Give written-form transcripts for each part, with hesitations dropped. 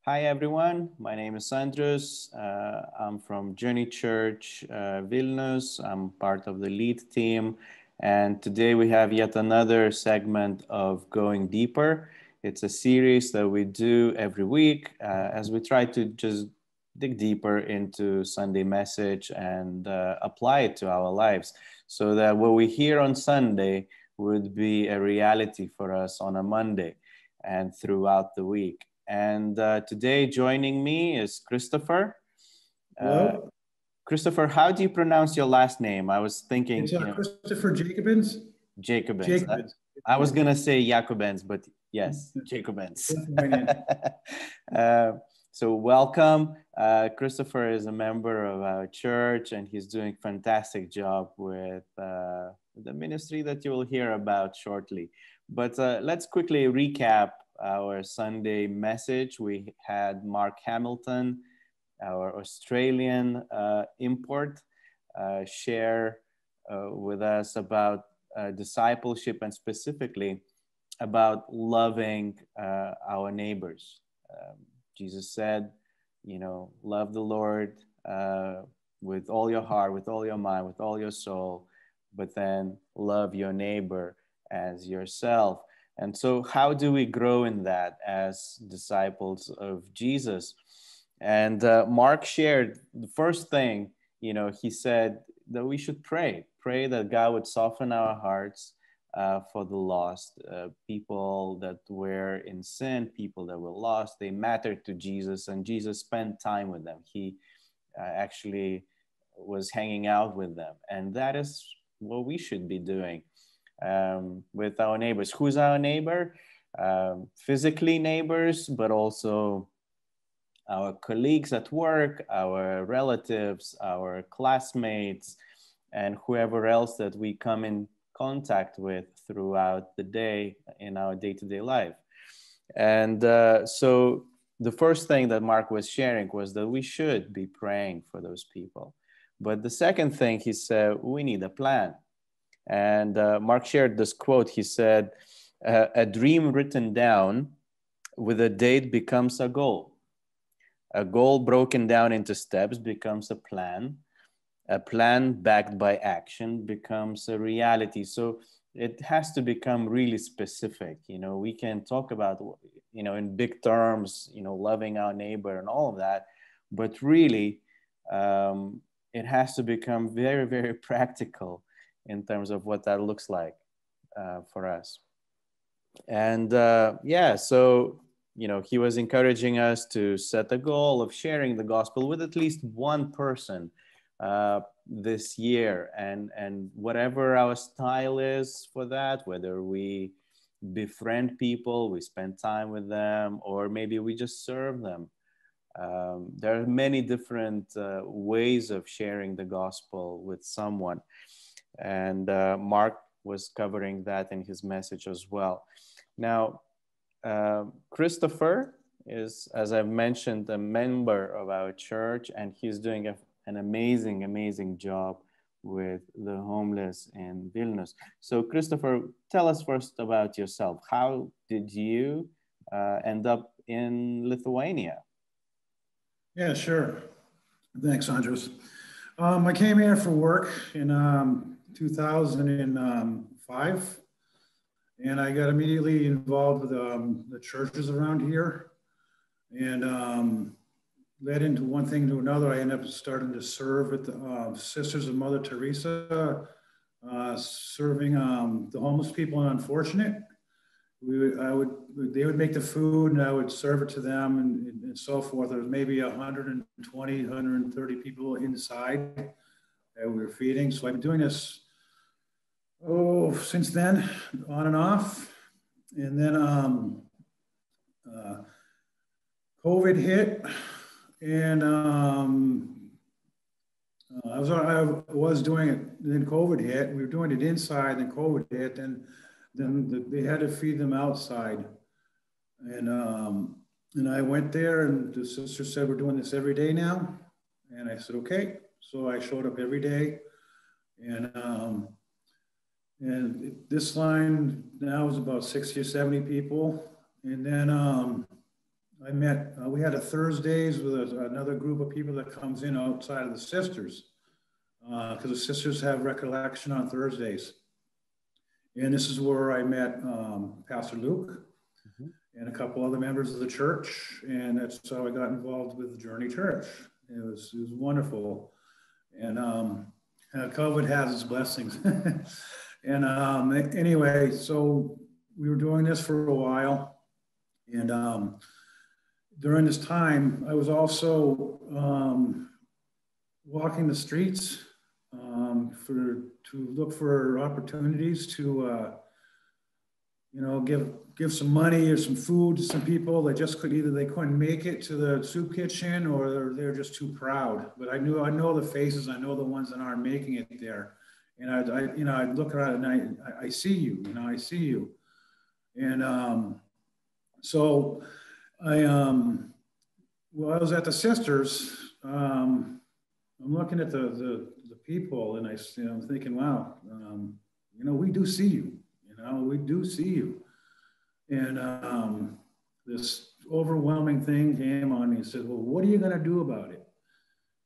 Hi everyone, my name is Andrius. I'm from Journey Church, Vilnius. I'm part of the lead team. And today we have yet another segment of Going Deeper. It's a series that we do every week as we try to just dig deeper into Sunday message and apply it to our lives so that what we hear on Sunday would be a reality for us on a Monday and throughout the week. And today joining me is Christopher. Uh, Hello, Christopher, how do you pronounce your last name? I was thinking, it's Christopher Jacobins. Jacobins. Jacobins. I was Yeah, going to say Jacobins, but yes, Jacobins. disappointed. uh, so welcome. Christopher is a member of our church and he's doing a fantastic job with the ministry that you will hear about shortly. But let's quickly recap our Sunday message. We had Mark Hamilton, our Australian import, share with us about discipleship and specifically about loving our neighbors. Jesus said, love the Lord with all your heart, with all your mind, with all your soul, but then love your neighbor as yourself. And so, how do we grow in that as disciples of Jesus? And Mark shared the first thing, he said that we should pray that God would soften our hearts for the lost people that were in sin, people that were lost. They mattered to Jesus, and Jesus spent time with them. He actually was hanging out with them, and that is what we should be doing with our neighbors. Who's our neighbor? Physically neighbors, but also our colleagues at work, our relatives, our classmates, and whoever else that we come in contact with throughout the day in our day-to-day life. And so the first thing that Mark was sharing was that we should be praying for those people. But the second thing he said, we need a plan. And Mark shared this quote. He said, a dream written down with a date becomes a goal. A goal broken down into steps becomes a plan. A plan backed by action becomes a reality. So it has to become really specific. We can talk about, in big terms, loving our neighbor and all of that, but really it has to become very, very practical in terms of what that looks like for us. And so he was encouraging us to set a goal of sharing the gospel with at least one person this year, and whatever our style is for that, whether we befriend people, we spend time with them, or maybe we just serve them. There are many different ways of sharing the gospel with someone, and Mark was covering that in his message as well. Now, Christopher is, as I've mentioned, a member of our church, and he's doing an amazing, amazing job with the homeless in Vilnius. So, Christopher, tell us first about yourself. How did you end up in Lithuania? Yeah, sure. Thanks, Andres. I came here for work in 2005, and I got immediately involved with the churches around here, and led into one thing to another. I ended up starting to serve at the Sisters of Mother Teresa, serving the homeless people and unfortunate. They would make the food and I would serve it to them and so forth. There was maybe 120, 130 people inside that we were feeding. So I've been doing this, since then, on and off. And then COVID hit, and I was doing it. Then COVID hit. We were doing it inside. Then COVID hit, and then they had to feed them outside. And I went there, and the sister said, "We're doing this every day now." And I said, "Okay." So I showed up every day, and this line now is about 60 or 70 people. And then we had a Thursdays with another group of people that comes in outside of the sisters, because the sisters have recollection on Thursdays. And this is where I met Pastor Luke and a couple other members of the church. And that's how I got involved with the Journey Church. It was wonderful. And COVID has its blessings. And anyway, so we were doing this for a while. And during this time, I was also walking the streets to look for opportunities to give some money or some food to some people that just couldn't make it to the soup kitchen, or they're just too proud. But I know the faces, I know the ones that aren't making it there, and I look around and I see you, I see you, and so well, I was at the sisters. I'm looking at the people, and I'm thinking, wow, we do see you. We do see you. And this overwhelming thing came on me and said, well, what are you going to do about it?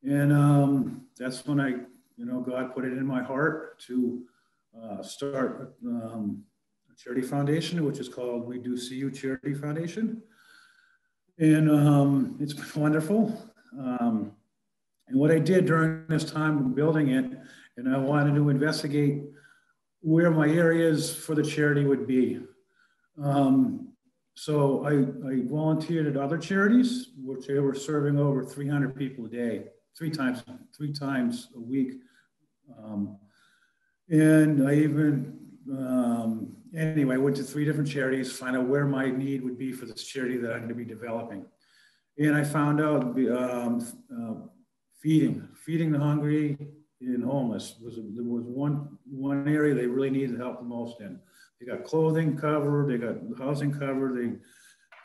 And that's when God put it in my heart to start a charity foundation, which is called We Do See You Charity Foundation. And it's been wonderful. And what I did during this time building it, and I wanted to investigate where my areas for the charity would be. So I volunteered at other charities, which they were serving over 300 people a day, three times a week. And I even, anyway, went to 3 different charities, find out where my need would be for this charity that I'm going to be developing. And I found out feeding the hungry and homeless there was one area they really needed help the most in. They got clothing covered, they got housing covered, they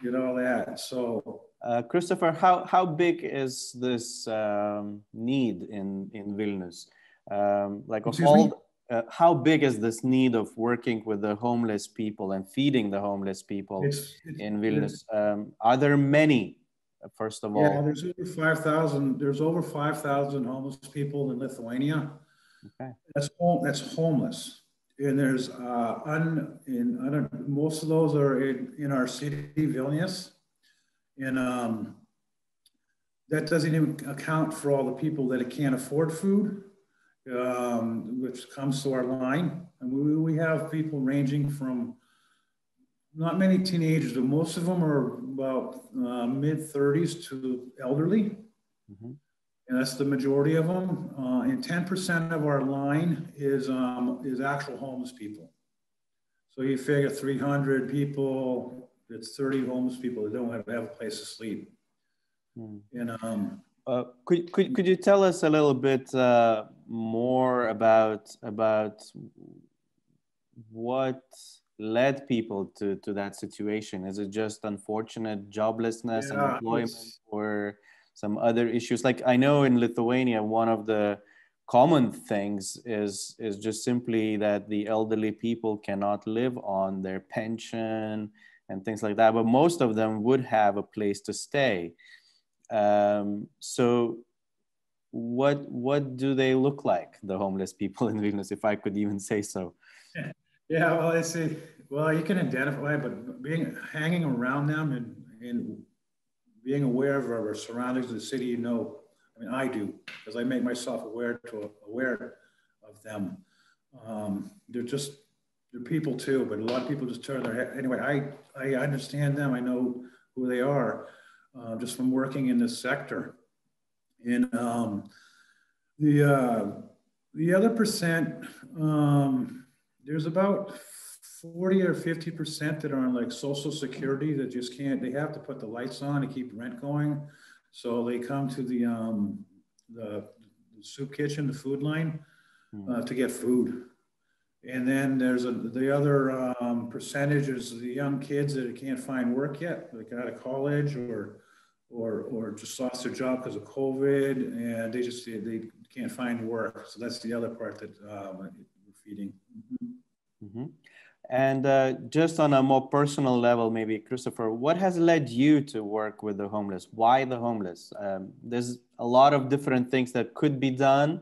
did all that. So Christopher, how big is this need in Vilnius? How big is this need of working with the homeless people and feeding the homeless people in Vilnius? Are there many? First of all, yeah, there's over 5,000. There's over 5,000 homeless people in Lithuania. Okay, that's homeless, and there's most of those are in our city, Vilnius, and that doesn't even account for all the people that can't afford food, which comes to our line, and we have people ranging from. Not many teenagers, but most of them are about mid-30s to elderly. And that's the majority of them. And 10% of our line is actual homeless people. So you figure 300 people, it's 30 homeless people that don't have a place to sleep. And could you tell us a little bit more about what led people to that situation? Is it just unfortunate joblessness and employment, or some other issues? Like I know in Lithuania, one of the common things is just simply that the elderly people cannot live on their pension and things like that, but most of them would have a place to stay. So what do they look like, the homeless people in Vilnius, if I could even say so? Yeah, well, I see. Well, you can identify, but hanging around them and being aware of our surroundings of the city, I do, because I make myself aware of them. They're people too, but a lot of people just turn their head. Anyway, I understand them. I know who they are, just from working in this sector. And the other percent, there's about 40 or 50% that are on like Social Security that just can't. They have to put the lights on to keep rent going, so they come to the soup kitchen, the food line, to get food. And then there's the other percentage is the young kids that can't find work yet, like out of college or just lost their job because of COVID, and they can't find work. So that's the other part that we're feeding. And just on a more personal level, maybe, Christopher, what has led you to work with the homeless? Why the homeless? There's a lot of different things that could be done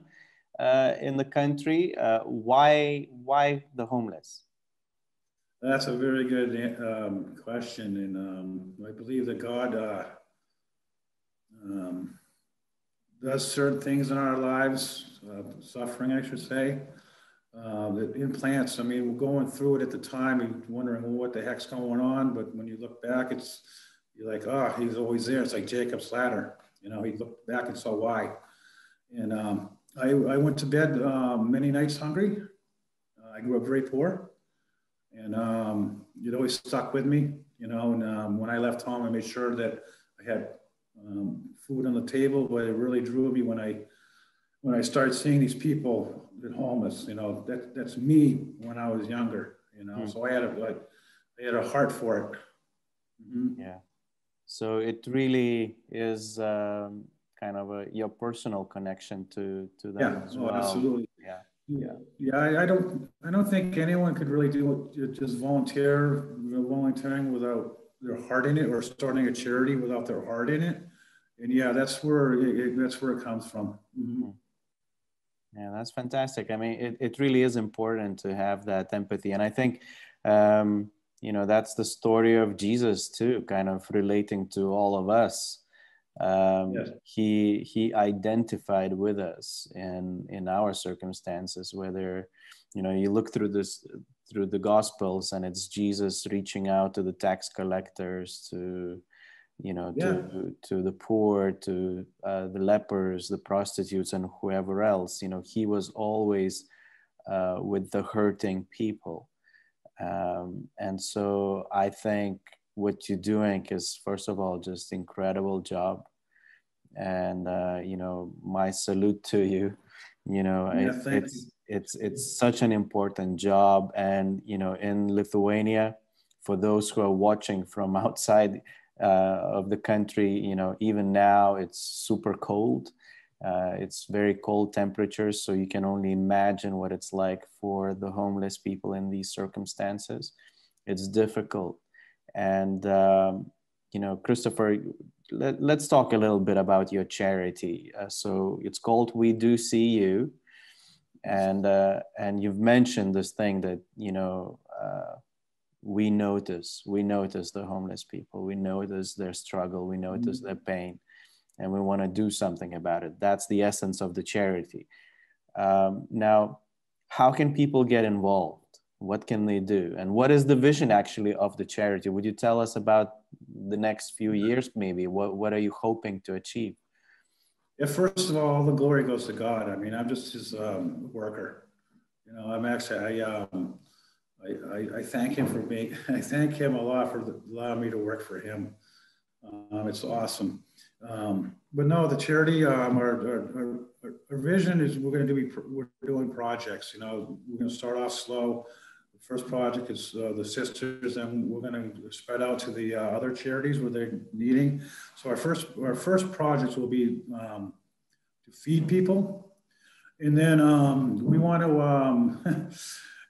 in the country. Why the homeless? That's a very good question. And I believe that God um, does certain things in our lives, suffering, I should say, that implants. I mean, we're going through it at the time, you're wondering, well, what the heck's going on? But when you look back, you're like, oh, he's always there. It's like Jacob's ladder. You know, he looked back and saw why. And I went to bed many nights hungry. I grew up very poor. And it always stuck with me, you know. And when I left home, I made sure that I had food on the table. But it really drew me when I started seeing these people that homeless. You know, that's me when I was younger. You know, so I had a heart for it. Mm-hmm. Yeah. So it really is kind of your personal connection to them as well. Absolutely. Yeah. I don't think anyone could really do it, just volunteering without their heart in it, or starting a charity without their heart in it. And yeah, that's where it comes from. Mm-hmm. Yeah, that's fantastic. I mean, it really is important to have that empathy. And I think, you know, that's the story of Jesus too, kind of relating to all of us. Yes. He identified with us in our circumstances, whether, you know, you look through the Gospels, and it's Jesus reaching out to the tax collectors, to, you know, to the poor, to the lepers, the prostitutes, and whoever else. You know, he was always with the hurting people. And so I think what you're doing is, first of all, just incredible job. And you know, my salute to you. You know, it's such an important job. And you know, in Lithuania, for those who are watching from outside of the country, you know, even now it's super cold. It's very cold temperatures, so you can only imagine what it's like for the homeless people in these circumstances. It's difficult. And you know, Christopher, let's talk a little bit about your charity. So it's called We Do See You, and you've mentioned this thing that, you know, we notice the homeless people, we notice their struggle, we notice their pain, and we want to do something about it. That's the essence of the charity. Now, how can people get involved? What can they do? And what is the vision actually of the charity? Would you tell us about the next few years, maybe? What are you hoping to achieve? Yeah, first of all the glory goes to God. I mean, I'm just his worker. You know, I'm actually, I thank him for being, I thank him a lot for allowing me to work for him. It's awesome. But no, the charity, our vision is we're doing projects. You know, we're going to start off slow. The first project is the sisters, and we're going to spread out to the other charities where they're needing. So our first projects will be to feed people, and then we want to.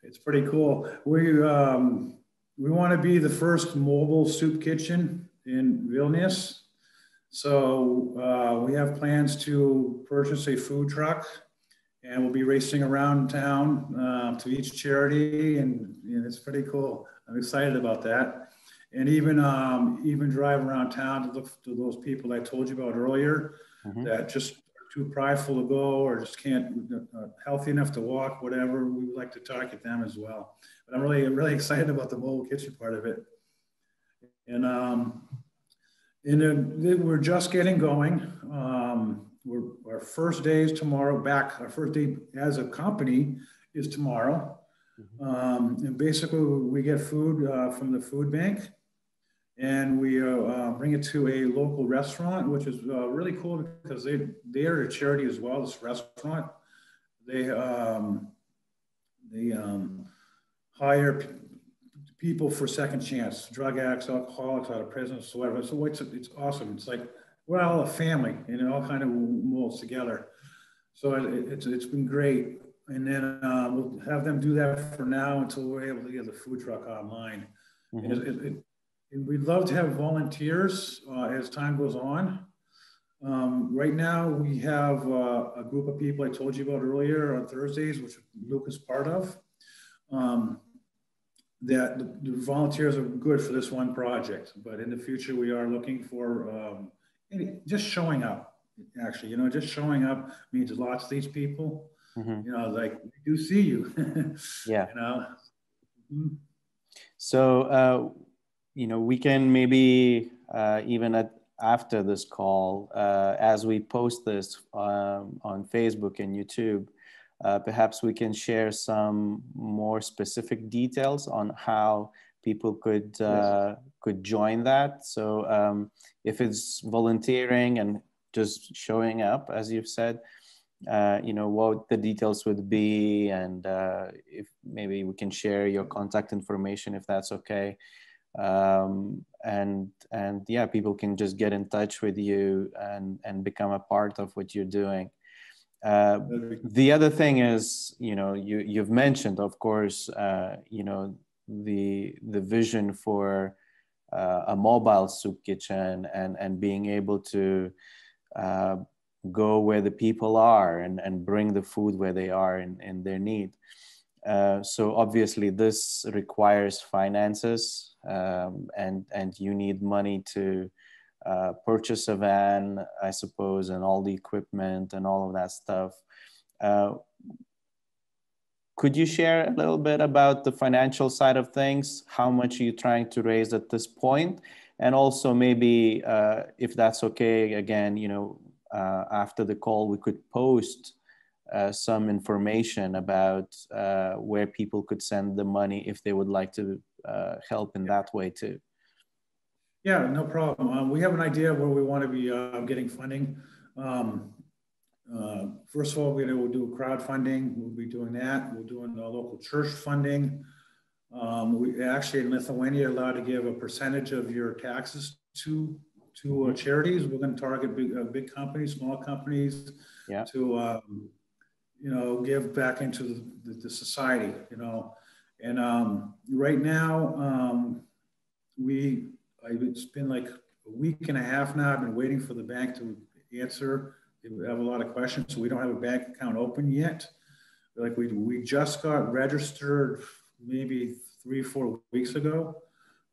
It's pretty cool. We want to be the first mobile soup kitchen in Vilnius. So we have plans to purchase a food truck, and we'll be racing around town to each charity, and it's pretty cool. I'm excited about that. And even drive around town to look to those people I told you about earlier that just are too prideful to go, or just can't, healthy enough to walk, whatever. We would like to target them as well. But I'm really excited about the mobile kitchen part of it. And we're just getting going. Our first day is tomorrow. Our first day as a company is tomorrow. And basically, we get food from the food bank, and we bring it to a local restaurant, which is really cool because they are a charity as well. This restaurant, they hire people for second chance, drug addicts, alcoholics out of prison, so whatever. So it's awesome. It's like we're all a family, and it all kind of molds together. So it's been great. And then we'll have them do that for now until we're able to get the food truck online. Mm-hmm. And we'd love to have volunteers as time goes on. Right now, we have a group of people I told you about earlier on Thursdays, which Luke is part of. That the volunteers are good for this one project, but in the future, we are looking for just showing up. Actually, just showing up means a lot to these people. Mm-hmm. Like we do see you. Yeah. Mhm. So, we can maybe even after this call, as we post this on Facebook and YouTube, perhaps we can share some more specific details on how people could join that. So if it's volunteering and just showing up, as you've said, what the details would be, and if maybe we can share your contact information if that's okay. And yeah, people can just get in touch with you and become a part of what you're doing. The other thing is, you've mentioned, of course, the vision for a mobile soup kitchen and being able to go where the people are and bring the food where they are in their need. So obviously this requires finances, and you need money to purchase a van, I suppose, and all the equipment and all of that stuff. Could you share a little bit about the financial side of things? How much are you trying to raise at this point? And also maybe, if that's okay, again, after the call, we could post some information about where people could send the money if they would like to help in that way too. Yeah, no problem. We have an idea of where we want to be getting funding. First of all, we'll do crowdfunding. We'll be doing that. We're doing local church funding. We actually in Lithuania are allowed to give a percentage of your taxes to charities. We're going to target big companies, small companies, yeah, to give back into the society. And right now it's been like a week and a half now. I've been waiting for the bank to answer. They have a lot of questions, so we don't have a bank account open yet. Like we just got registered maybe 3-4 weeks ago.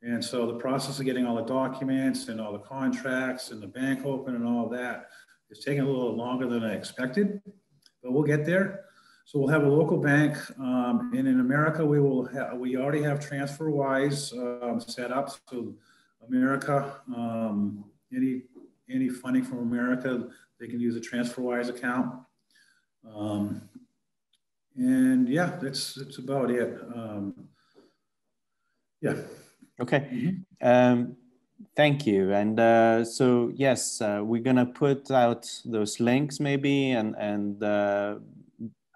And so the process of getting all the documents and all the contracts and the bank open and all of that is taking a little longer than I expected, but we'll get there. So we'll have a local bank, and in America we already have TransferWise set up. So America, any funding from America, they can use a TransferWise account. And yeah, that's about it. Yeah. Okay. Mm-hmm. Thank you. And so, yes, we're going to put out those links maybe and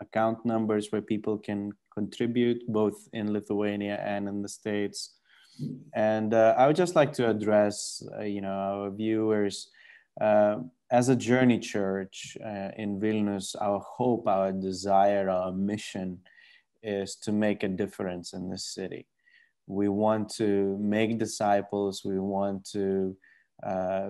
account numbers where people can contribute both in Lithuania and in the States. And I would just like to address, our viewers. As a Journey Church in Vilnius, our hope, our desire, our mission is to make a difference in this city. We want to make disciples. We want to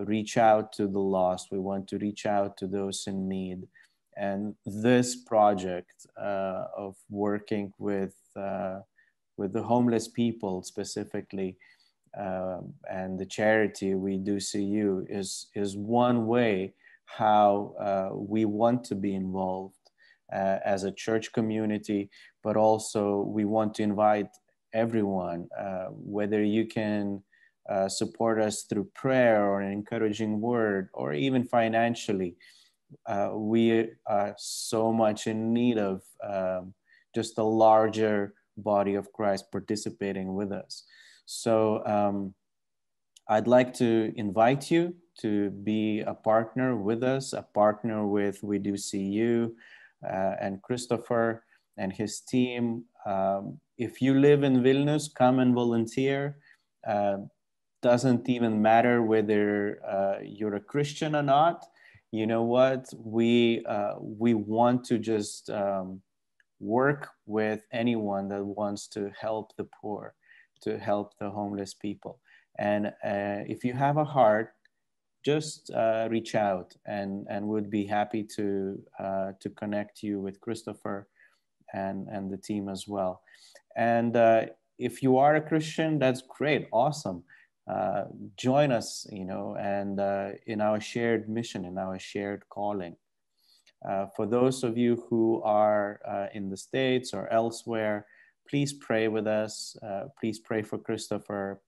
reach out to the lost. We want to reach out to those in need. And this project of working with the homeless people specifically, and the charity We Do See You is one way how we want to be involved as a church community, but also we want to invite everyone, whether you can support us through prayer or an encouraging word or even financially. We are so much in need of just a larger body of Christ participating with us. So I'd like to invite you to be a partner with us, a partner with We Do See You and Christopher and his team. If you live in Vilnius, come and volunteer. Doesn't even matter whether you're a Christian or not. You know what? We want to just work with anyone that wants to help the poor, to help the homeless people. And if you have a heart, just reach out, and would be happy to connect you with Christopher and the team as well. And if you are a Christian, that's great, awesome. Join us, you know, and in our shared mission, in our shared calling. For those of you who are in the States or elsewhere, please pray with us. Please pray for Christopher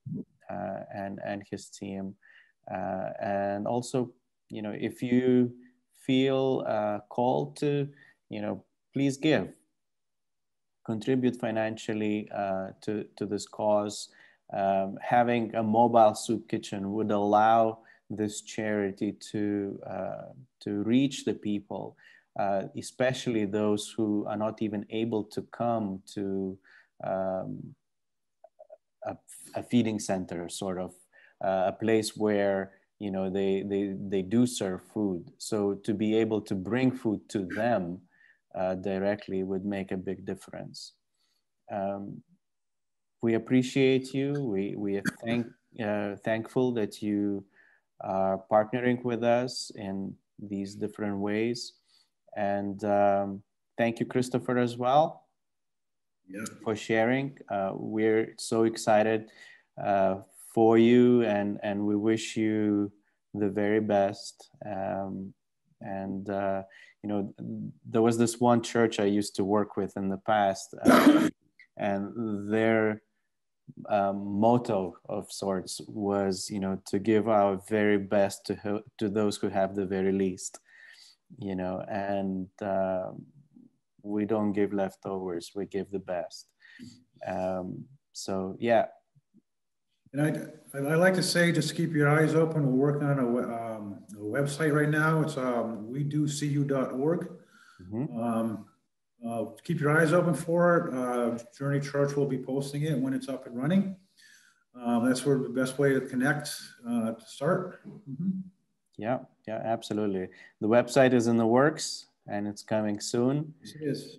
and his team. And also, you know, if you feel called to, you know, please give, contribute financially to this cause. Having a mobile soup kitchen would allow this charity to reach the people, especially those who are not even able to come to a feeding center, sort of a place where, you know, they do serve food. So to be able to bring food to them directly would make a big difference. We appreciate you. We are thankful that you are partnering with us in these different ways. And thank you, Christopher, as well, for sharing. We're so excited for you, and we wish you the very best. You know, there was this one church I used to work with in the past, and their motto of sorts was, you know, to give our very best to those who have the very least, you know, and we don't give leftovers, we give the best. So yeah. And I like to say, just keep your eyes open. We're working on a website right now. It's wedocu.org. Keep your eyes open for it. Journey Church will be posting it when it's up and running. That's where the best way to connect to start. Yeah, absolutely. The website is in the works and it's coming soon. Yes, it is.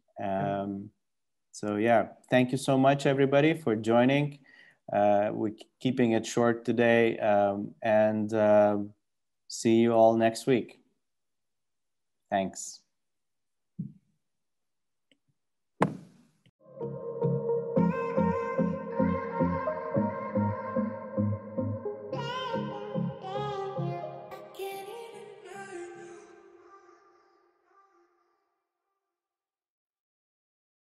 So yeah, thank you so much, everybody, for joining. We're keeping it short today, and see you all next week. Thanks.